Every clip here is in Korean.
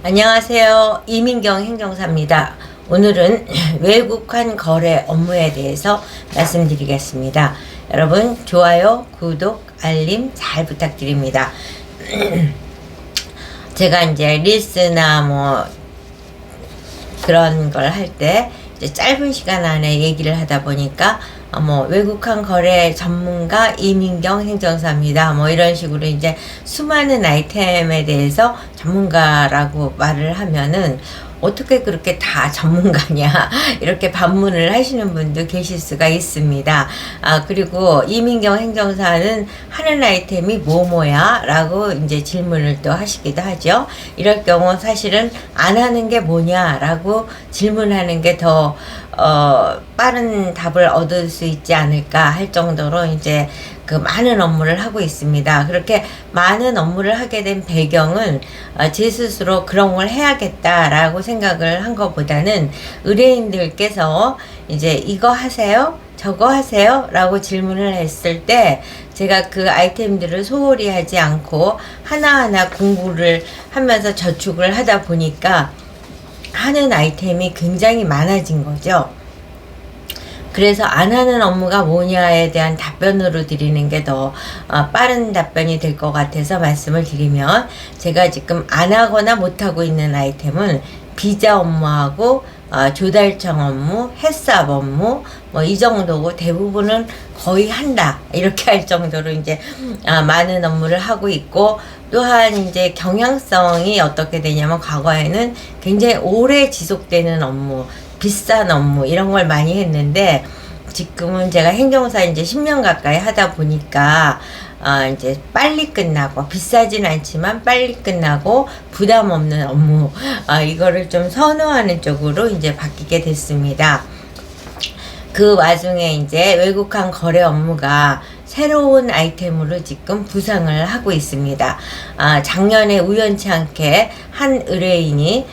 안녕하세요. 이민경 행정사입니다. 오늘은 외국환 거래 업무에 대해서 말씀드리겠습니다. 여러분 좋아요, 구독, 알림 잘 부탁드립니다. 제가 이제 릴스나 뭐 그런 걸 할 때 짧은 시간 안에 얘기를 하다 보니까 뭐 외국환 거래 전문가 이민경 행정사입니다. 뭐 이런 식으로 이제 수많은 아이템에 대해서 전문가라고 말을 하면은 어떻게 그렇게 다 전문가냐 이렇게 반문을 하시는 분도 계실 수가 있습니다. 그리고 이민경 행정사는 하는 아이템이 뭐뭐야 라고 이제 질문을 또 하시기도 하죠. 이럴 경우 사실은 안 하는 게 뭐냐 라고 질문하는 게 더 빠른 답을 얻을 수 있지 않을까 할 정도로 이제 그 많은 업무를 하고 있습니다. 그렇게 많은 업무를 하게 된 배경은 제 스스로 그런 걸 해야겠다라고 생각을 한 것보다는 의뢰인들께서 이제 이거 하세요? 저거 하세요? 라고 질문을 했을 때 제가 그 아이템들을 소홀히 하지 않고 하나하나 공부를 하면서 저축을 하다 보니까 하는 아이템이 굉장히 많아진 거죠. 그래서 안 하는 업무가 뭐냐에 대한 답변으로 드리는 게 더 빠른 답변이 될 것 같아서 말씀을 드리면, 제가 지금 안 하거나 못 하고 있는 아이템은 비자 업무하고 조달청 업무, 햇삽 업무 뭐 이 정도고, 대부분은 거의 한다 이렇게 할 정도로 이제 많은 업무를 하고 있고, 또한 이제 경향성이 어떻게 되냐면 과거에는 굉장히 오래 지속되는 업무, 비싼 업무 이런 걸 많이 했는데, 지금은 제가 행정사 이제 10년 가까이 하다 보니까 이제 빨리 끝나고, 비싸진 않지만 빨리 끝나고 부담 없는 업무, 이거를 좀 선호하는 쪽으로 이제 바뀌게 됐습니다. 그 와중에 이제 외국환 거래 업무가 새로운 아이템으로 지금 부상을 하고 있습니다. 작년에 우연치 않게 한 의뢰인이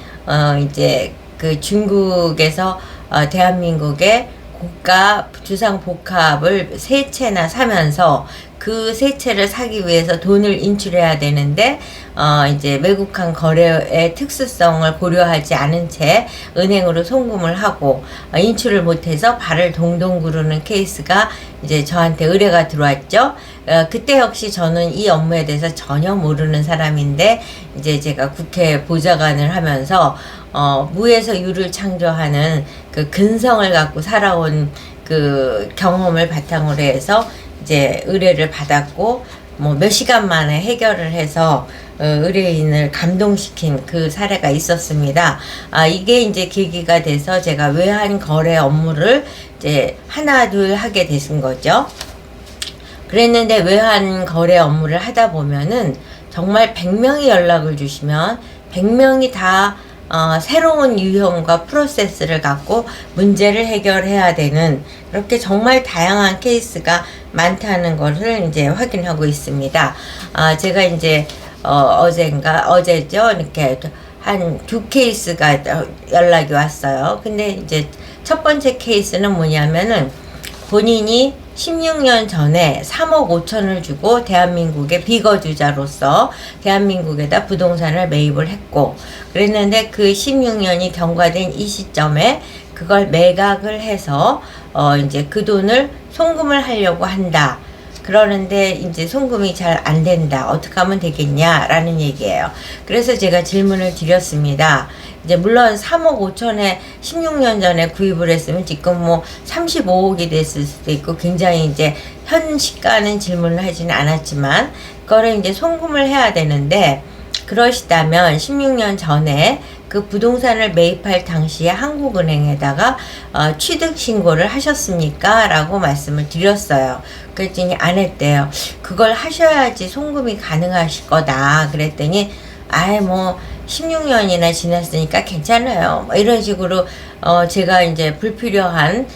이제 그 중국에서 대한민국의 고가 주상복합을 세 채나 사면서 그 세 채를 사기 위해서 돈을 인출해야 되는데 이제 외국환 거래의 특수성을 고려하지 않은 채 은행으로 송금을 하고 인출을 못해서 발을 동동 구르는 케이스가 이제 저한테 의뢰가 들어왔죠. 그때 역시 저는 이 업무에 대해서 전혀 모르는 사람인데, 이제 제가 국회 보좌관을 하면서 무에서 유를 창조하는 그 근성을 갖고 살아온 그 경험을 바탕으로 해서 이제 의뢰를 받았고, 뭐 몇 시간 만에 해결을 해서 의뢰인을 감동시킨 그 사례가 있었습니다. 이게 이제 계기가 돼서 제가 외환 거래 업무를 이제 하나 둘 하게 되신 거죠. 그랬는데 외환 거래 업무를 하다 보면은 정말 100명이 연락을 주시면 100명이 다 새로운 유형과 프로세스를 갖고 문제를 해결해야 되는, 그렇게 정말 다양한 케이스가 많다는 것을 이제 확인하고 있습니다. 제가 이제 어제죠, 이렇게 한 두 케이스가 연락이 왔어요. 근데 이제 첫 번째 케이스는 뭐냐면은, 본인이 16년 전에 3억 5천을 주고 대한민국의 비거주자로서 대한민국에다 부동산을 매입을 했고, 그랬는데 그 16년이 경과된 이 시점에 그걸 매각을 해서 이제 그 돈을 송금을 하려고 한다. 그러는데 이제 송금이 잘 안 된다. 어떻게 하면 되겠냐라는 얘기예요. 그래서 제가 질문을 드렸습니다. 이제 물론 3억 5천에 16년 전에 구입을 했으면 지금 뭐 35억이 됐을 수도 있고, 굉장히 이제 현 시가는 질문을 하지는 않았지만 그거를 이제 송금을 해야 되는데, 그러시다면 16년 전에 그 부동산을 매입할 당시에 한국은행에다가 취득 신고를 하셨습니까? 라고 말씀을 드렸어요. 그랬더니 안 했대요. 그걸 하셔야지 송금이 가능하실 거다. 그랬더니 뭐 16년이나 지났으니까 괜찮아요. 뭐 이런 식으로 제가 이제 불필요한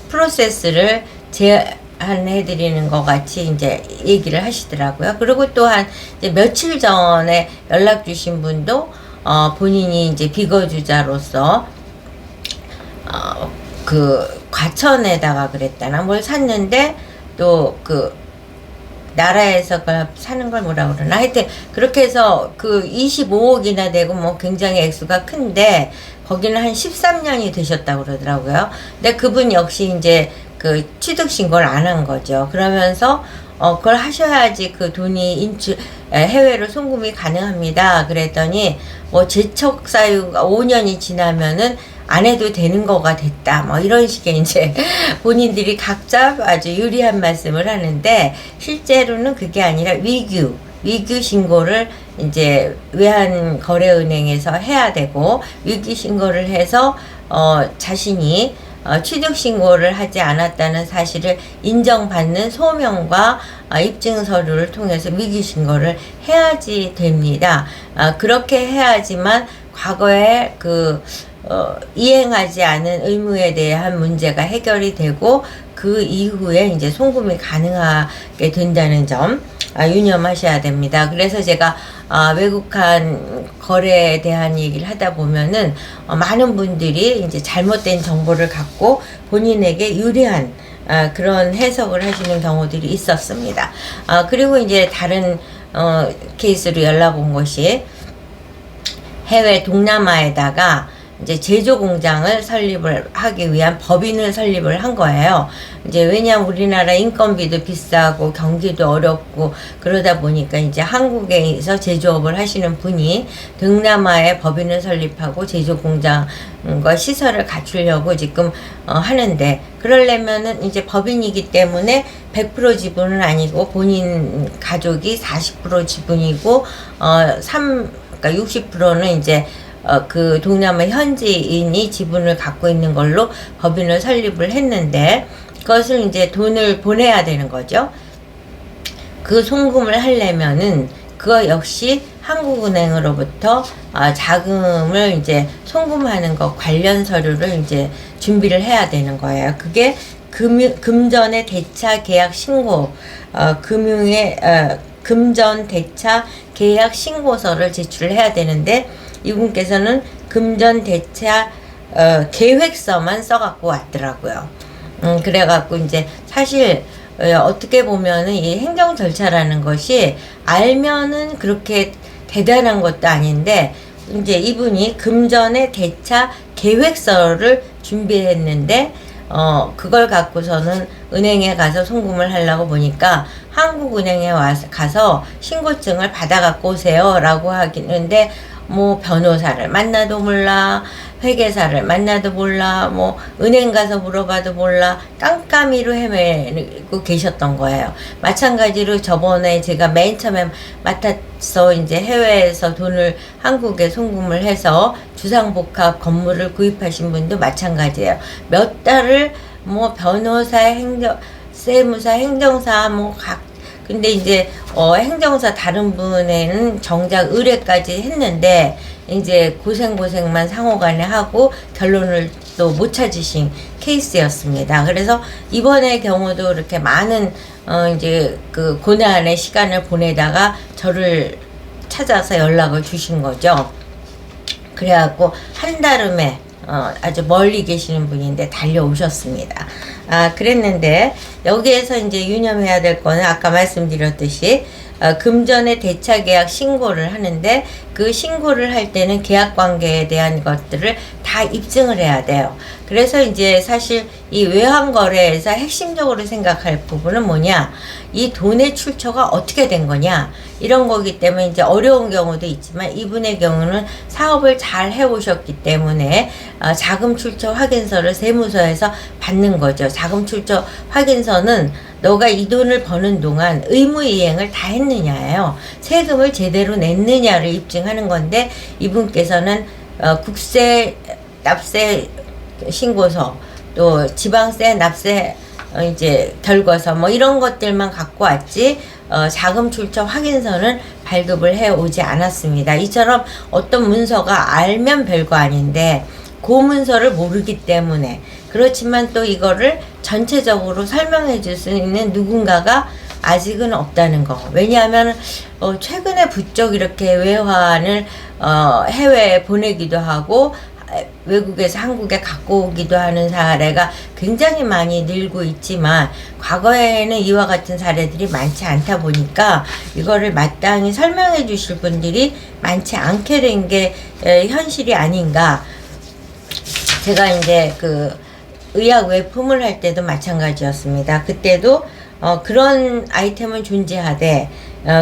프로세스를 제안해드리는 것 같이 이제 얘기를 하시더라고요. 그리고 또한 이제 며칠 전에 연락 주신 분도 본인이 이제 비거주자로서 그 과천에다가 그랬다나 뭘 샀는데, 또 그 나라에서 그걸 사는 걸 뭐라 그러나 하여튼 그렇게 해서 그 25억이나 되고 뭐 굉장히 액수가 큰데 거기는 한 13년이 되셨다고 그러더라고요. 근데 그분 역시 이제 그 취득 신고를 안 한 거죠. 그러면서 그걸 하셔야지 그 돈이 해외로 송금이 가능합니다. 그랬더니 뭐 제척 사유가 5년이 지나면은 안 해도 되는 거가 됐다. 뭐 이런 식의 이제 본인들이 각자 아주 유리한 말씀을 하는데 실제로는 그게 아니라 위규 신고를 이제 외환거래은행에서 해야 되고 위규 신고를 해서 자신이 취득 신고를 하지 않았다는 사실을 인정받는 소명과 입증 서류를 통해서 위규 신고를 해야지 됩니다. 그렇게 해야지만 과거에 이행하지 않은 의무에 대한 문제가 해결이 되고 그 이후에 이제 송금이 가능하게 된다는 점 유념하셔야 됩니다. 그래서 제가 외국한 거래에 대한 얘기를 하다 보면은 많은 분들이 이제 잘못된 정보를 갖고 본인에게 유리한 그런 해석을 하시는 경우들이 있었습니다. 그리고 이제 다른 케이스로 연락 온 것이 해외 동남아에다가 이제 제조 공장을 설립을 하기 위한 법인을 설립을 한 거예요. 이제 왜냐하면 우리나라 인건비도 비싸고 경기도 어렵고 그러다 보니까 이제 한국에서 제조업을 하시는 분이 동남아에 법인을 설립하고 제조 공장과 시설을 갖추려고 지금 하는데 그러려면은 이제 법인이기 때문에 100% 지분은 아니고 본인 가족이 40% 지분이고 그러니까 60%는 이제 그 동남아 현지인이 지분을 갖고 있는 걸로 법인을 설립을 했는데 그것을 이제 돈을 보내야 되는 거죠. 그 송금을 하려면은 그거 역시 한국은행으로부터 자금을 이제 송금하는 것 관련 서류를 이제 준비를 해야 되는 거예요. 그게 금전의 대차 계약 신고, 금전 대차 계약 신고서를 제출을 해야 되는데 이분께서는 금전 대차 계획서만 써갖고 왔더라고요. 그래갖고 이제 사실 어떻게 보면은 이 행정 절차라는 것이 알면은 그렇게 대단한 것도 아닌데 이제 이분이 금전의 대차 계획서를 준비했는데 그걸 갖고서는 은행에 가서 송금을 하려고 보니까 한국은행에 가서 신고증을 받아갖고 오세요 라고 하기는데 뭐 변호사를 만나도 몰라, 회계사를 만나도 몰라, 뭐 은행 가서 물어봐도 몰라, 깜깜이로 헤매고 계셨던 거예요. 마찬가지로 저번에 제가 맨 처음에 맡아서 이제 해외에서 돈을 한국에 송금을 해서 주상복합 건물을 구입하신 분도 마찬가지예요. 몇 달을 뭐 변호사, 세무사, 행정사 근데 이제 행정사 다른 분에는 정작 의뢰까지 했는데 이제 고생만 상호간에 하고 결론을 또 못 찾으신 케이스였습니다. 그래서 이번의 경우도 이렇게 많은 이제 그 고난의 시간을 보내다가 저를 찾아서 연락을 주신 거죠. 그래갖고 한달음에 아주 멀리 계시는 분인데 달려오셨습니다. 그랬는데 여기에서 이제 유념해야 될 거는 아까 말씀드렸듯이 금전의 대차 계약 신고를 하는데 그 신고를 할 때는 계약 관계에 대한 것들을 다 입증을 해야 돼요. 그래서 이제 사실 이 외환 거래에서 핵심적으로 생각할 부분은 뭐냐, 이 돈의 출처가 어떻게 된 거냐 이런 거기 때문에 이제 어려운 경우도 있지만 이분의 경우는 사업을 잘 해오셨기 때문에 자금 출처 확인서를 세무서에서 받는 거죠. 자금 출처 확인서는 너가 이 돈을 버는 동안 의무 이행을 다 했느냐예요. 세금을 제대로 냈느냐를 입증하는 건데 이분께서는 국세 납세 신고서 또 지방세 납세 이제 결과서 뭐 이런 것들만 갖고 왔지 자금 출처 확인서는 발급을 해 오지 않았습니다. 이처럼 어떤 문서가 알면 별거 아닌데 그 문서를 모르기 때문에 그렇지만 또 이거를 전체적으로 설명해 줄 수 있는 누군가가 아직은 없다는 거. 왜냐하면 최근에 부쩍 이렇게 외환을 해외에 보내기도 하고 외국에서 한국에 갖고 오기도 하는 사례가 굉장히 많이 늘고 있지만 과거에는 이와 같은 사례들이 많지 않다 보니까 이거를 마땅히 설명해 주실 분들이 많지 않게 된 게 현실이 아닌가. 제가 이제 그 의학 외품을 할 때도 마찬가지였습니다. 그때도 그런 아이템은 존재하되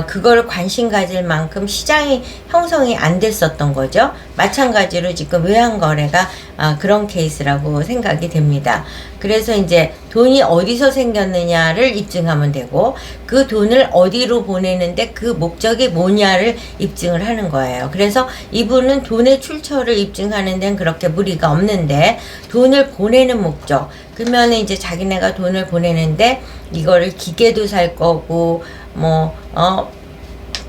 그걸 관심 가질 만큼 시장이 형성이 안 됐었던 거죠. 마찬가지로 지금 외환거래가 그런 케이스라고 생각이 됩니다. 그래서 이제 돈이 어디서 생겼느냐를 입증하면 되고 그 돈을 어디로 보내는데 그 목적이 뭐냐를 입증을 하는 거예요. 그래서 이분은 돈의 출처를 입증하는 데는 그렇게 무리가 없는데 돈을 보내는 목적, 그러면 이제 자기네가 돈을 보내는데 이거를 기계도 살 거고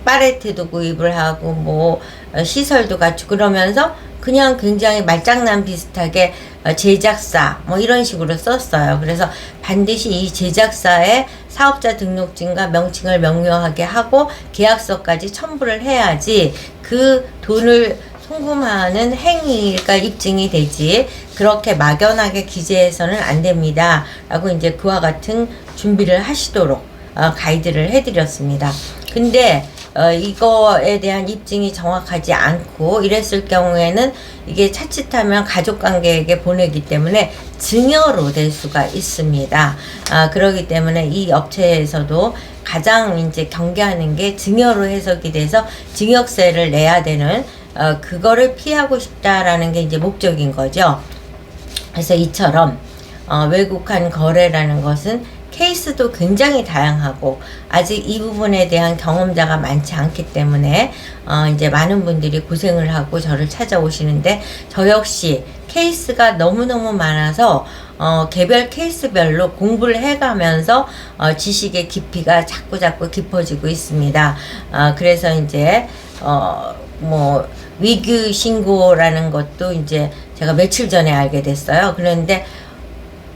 팔레트도 구입을 하고 시설도 갖추고 그러면서 그냥 굉장히 말장난 비슷하게 제작사 이런 식으로 썼어요. 그래서 반드시 이 제작사의 사업자 등록증과 명칭을 명료하게 하고 계약서까지 첨부를 해야지 그 돈을 송금하는 행위가 입증이 되지, 그렇게 막연하게 기재해서는 안 됩니다 라고 이제 그와 같은 준비를 하시도록 가이드를 해드렸습니다. 근데 이거에 대한 입증이 정확하지 않고 이랬을 경우에는 이게 자칫하면 가족관계에게 보내기 때문에 증여로 될 수가 있습니다. 그렇기 때문에 이 업체에서도 가장 이제 경계하는 게 증여로 해석이 돼서 증여세를 내야 되는 그거를 피하고 싶다라는 게 이제 목적인 거죠. 그래서 이처럼 외국환 거래라는 것은 케이스도 굉장히 다양하고 아직 이 부분에 대한 경험자가 많지 않기 때문에 이제 많은 분들이 고생을 하고 저를 찾아오시는데, 저 역시 케이스가 너무너무 많아서 개별 케이스별로 공부를 해가면서 지식의 깊이가 자꾸 깊어지고 있습니다. 그래서 이제 위규 신고라는 것도 이제 제가 며칠 전에 알게 됐어요. 그런데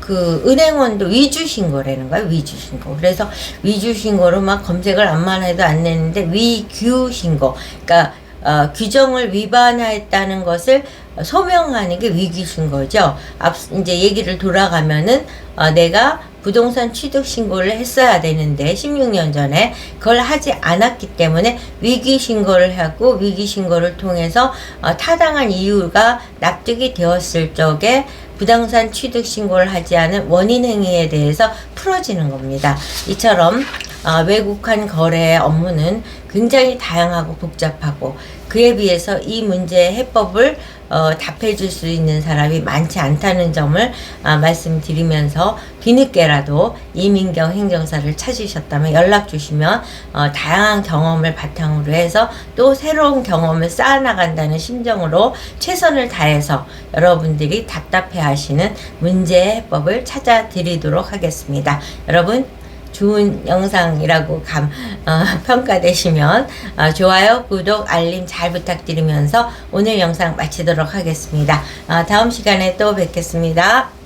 그 은행원도 위주 신고라는 거예요. 위주 신고. 그래서 위주 신고로 막 검색을 암만 해도 안 내는데 위규 신고. 그러니까 규정을 위반했다는 것을 소명하는 게 위규 신고죠. 이제 얘기를 돌아가면은 내가 부동산 취득 신고를 했어야 되는데 16년 전에 그걸 하지 않았기 때문에 위기 신고를 하고 위기 신고를 통해서 타당한 이유가 납득이 되었을 적에 부동산 취득 신고를 하지 않은 원인 행위에 대해서 풀어지는 겁니다. 이처럼 외국환 거래의 업무는 굉장히 다양하고 복잡하고 그에 비해서 이 문제의 해법을 답해줄 수 있는 사람이 많지 않다는 점을 말씀드리면서 뒤늦게라도 이민경 행정사를 찾으셨다면 연락 주시면 다양한 경험을 바탕으로 해서 또 새로운 경험을 쌓아나간다는 심정으로 최선을 다해서 여러분들이 답답해 하시는 문제의 해법을 찾아드리도록 하겠습니다. 여러분 좋은 영상이라고 평가되시면 좋아요, 구독, 알림 잘 부탁드리면서 오늘 영상 마치도록 하겠습니다. 다음 시간에 또 뵙겠습니다.